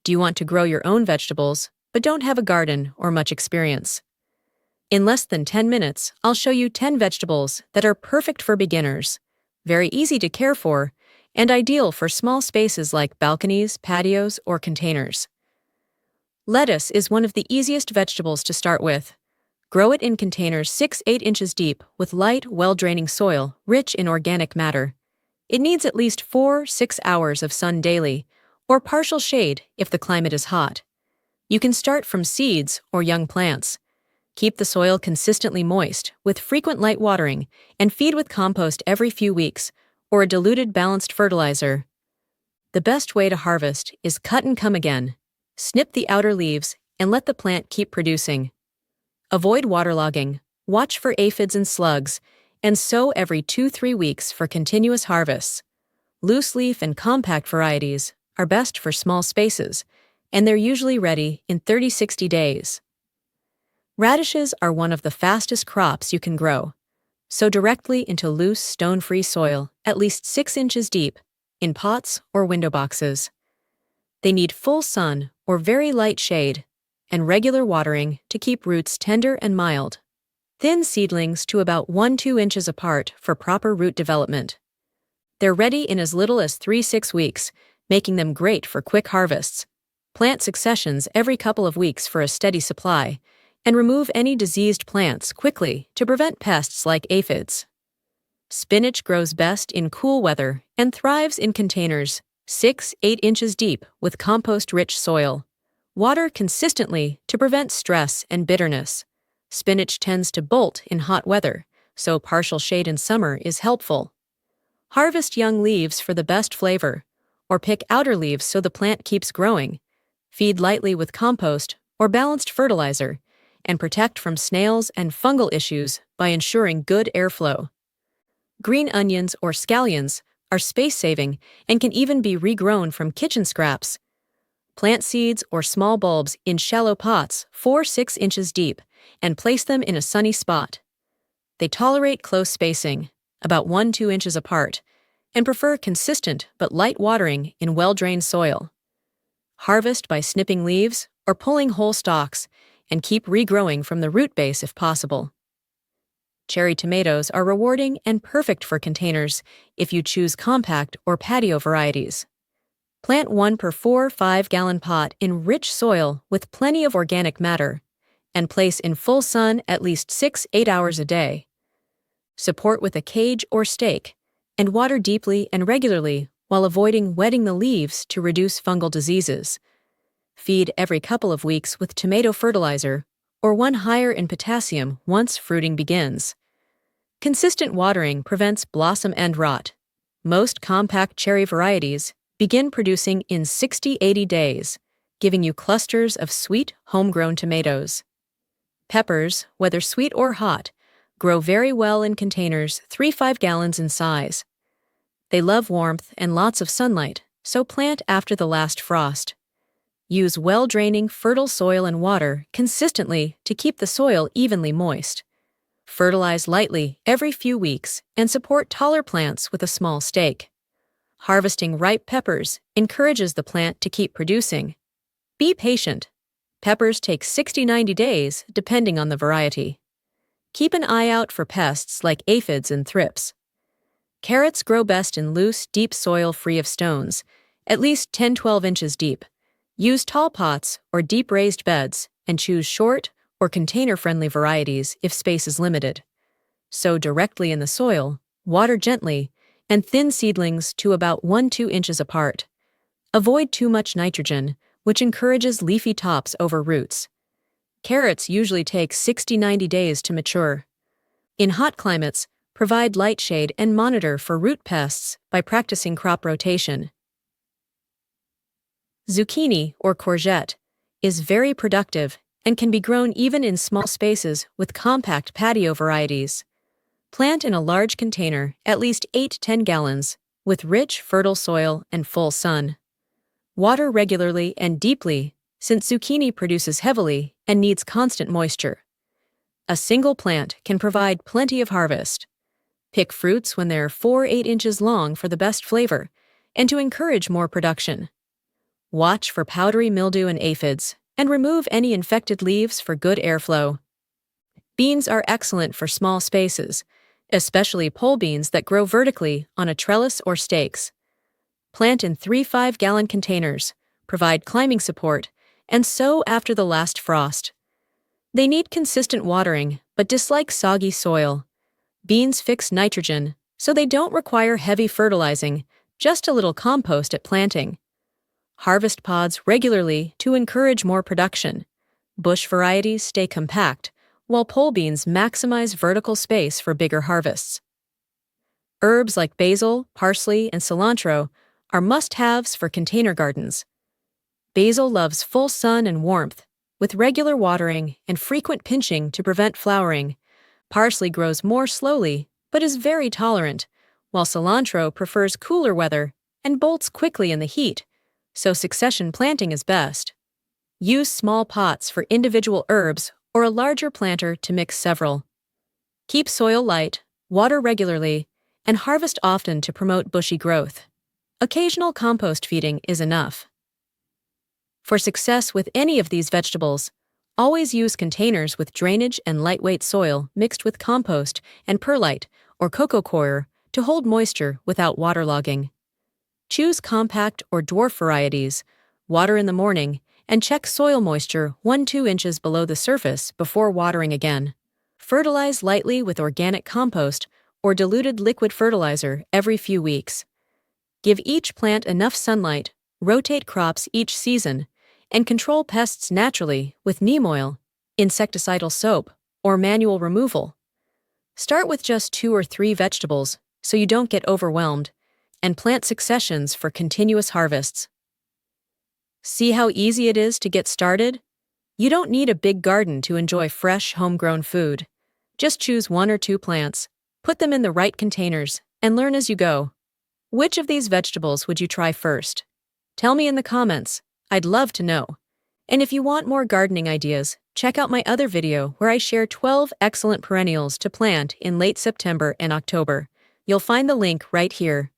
Do you want to grow your own vegetables, but don't have a garden or much experience? In less than 10 minutes, I'll show you 10 vegetables that are perfect for beginners, very easy to care for, and ideal for small spaces like balconies, patios, or containers. Lettuce is one of the easiest vegetables to start with. Grow it in containers 6–8 inches deep with light, well-draining soil rich in organic matter. It needs at least 4–6 hours of sun daily, or partial shade if the climate is hot. You can start from seeds or young plants. Keep the soil consistently moist with frequent light watering and feed with compost every few weeks or a diluted balanced fertilizer. The best way to harvest is cut and come again. Snip the outer leaves and let the plant keep producing. Avoid waterlogging, watch for aphids and slugs, and sow every 2–3 weeks for continuous harvests. Loose leaf and compact varieties are best for small spaces, and they're usually ready in 30–60 days. Radishes are one of the fastest crops you can grow. Sow directly into loose, stone-free soil, at least 6 inches deep, in pots or window boxes. They need full sun or very light shade, and regular watering to keep roots tender and mild. Thin seedlings to about 1–2 inches apart for proper root development. They're ready in as little as 3–6 weeks, making them great for quick harvests. Plant successions every couple of weeks for a steady supply, and remove any diseased plants quickly to prevent pests like aphids. Spinach grows best in cool weather and thrives in containers 6–8 inches deep with compost-rich soil. Water consistently to prevent stress and bitterness. Spinach tends to bolt in hot weather, so partial shade in summer is helpful. Harvest young leaves for the best flavor, or pick outer leaves so the plant keeps growing. Feed lightly with compost or balanced fertilizer, and protect from snails and fungal issues by ensuring good airflow. Green onions or scallions are space-saving and can even be regrown from kitchen scraps. Plant seeds or small bulbs in shallow pots 4–6 inches deep and place them in a sunny spot. They tolerate close spacing, about 1–2 inches apart, and prefer consistent but light watering in well-drained soil. Harvest by snipping leaves or pulling whole stalks, and keep regrowing from the root base if possible. Cherry tomatoes are rewarding and perfect for containers if you choose compact or patio varieties. Plant 1 per 4–5-gallon pot in rich soil with plenty of organic matter, and place in full sun at least 6–8 hours a day. Support with a cage or stake, and water deeply and regularly while avoiding wetting the leaves to reduce fungal diseases. Feed every couple of weeks with tomato fertilizer or one higher in potassium once fruiting begins. Consistent watering prevents blossom end rot. Most compact cherry varieties begin producing in 60–80 days, giving you clusters of sweet, homegrown tomatoes. Peppers, whether sweet or hot, grow very well in containers 3–5 gallons in size. They love warmth and lots of sunlight, so plant after the last frost. Use well-draining, fertile soil and water consistently to keep the soil evenly moist. Fertilize lightly every few weeks and support taller plants with a small stake. Harvesting ripe peppers encourages the plant to keep producing. Be patient. Peppers take 60–90 days depending on the variety. Keep an eye out for pests like aphids and thrips. Carrots grow best in loose, deep soil free of stones, at least 10–12 inches deep. Use tall pots or deep raised beds and choose short or container-friendly varieties if space is limited. Sow directly in the soil, water gently, and thin seedlings to about 1–2 inches apart. Avoid too much nitrogen, which encourages leafy tops over roots. Carrots usually take 60–90 days to mature. In hot climates, provide light shade and monitor for root pests by practicing crop rotation. Zucchini, or courgette, is very productive and can be grown even in small spaces with compact patio varieties. Plant in a large container, at least 8–10 gallons, with rich, fertile soil and full sun. Water regularly and deeply, since zucchini produces heavily and needs constant moisture. A single plant can provide plenty of harvest. Pick fruits when they're 4–8 inches long for the best flavor and to encourage more production. Watch for powdery mildew and aphids, and remove any infected leaves for good airflow. Beans are excellent for small spaces, especially pole beans that grow vertically on a trellis or stakes. Plant in 3 5-gallon containers, provide climbing support, and sow after the last frost. They need consistent watering, but dislike soggy soil. Beans fix nitrogen, so they don't require heavy fertilizing, just a little compost at planting. Harvest pods regularly to encourage more production. Bush varieties stay compact, while pole beans maximize vertical space for bigger harvests. Herbs like basil, parsley, and cilantro are must-haves for container gardens. Basil loves full sun and warmth, with regular watering and frequent pinching to prevent flowering. Parsley grows more slowly, but is very tolerant, while cilantro prefers cooler weather and bolts quickly in the heat, so succession planting is best. Use small pots for individual herbs or a larger planter to mix several. Keep soil light, water regularly, and harvest often to promote bushy growth. Occasional compost feeding is enough. For success with any of these vegetables, always use containers with drainage and lightweight soil mixed with compost and perlite or coco coir to hold moisture without waterlogging. Choose compact or dwarf varieties, water in the morning, and check soil moisture 1-2 inches below the surface before watering again. Fertilize lightly with organic compost or diluted liquid fertilizer every few weeks. Give each plant enough sunlight, rotate crops each season, and control pests naturally with neem oil, insecticidal soap, or manual removal. Start with just 2 or 3 vegetables so you don't get overwhelmed, and plant successions for continuous harvests. See how easy it is to get started? You don't need a big garden to enjoy fresh, homegrown food. Just choose 1 or 2 plants, put them in the right containers, and learn as you go. Which of these vegetables would you try first? Tell me in the comments. I'd love to know. And if you want more gardening ideas, check out my other video where I share 12 excellent perennials to plant in late September and October. You'll find the link right here.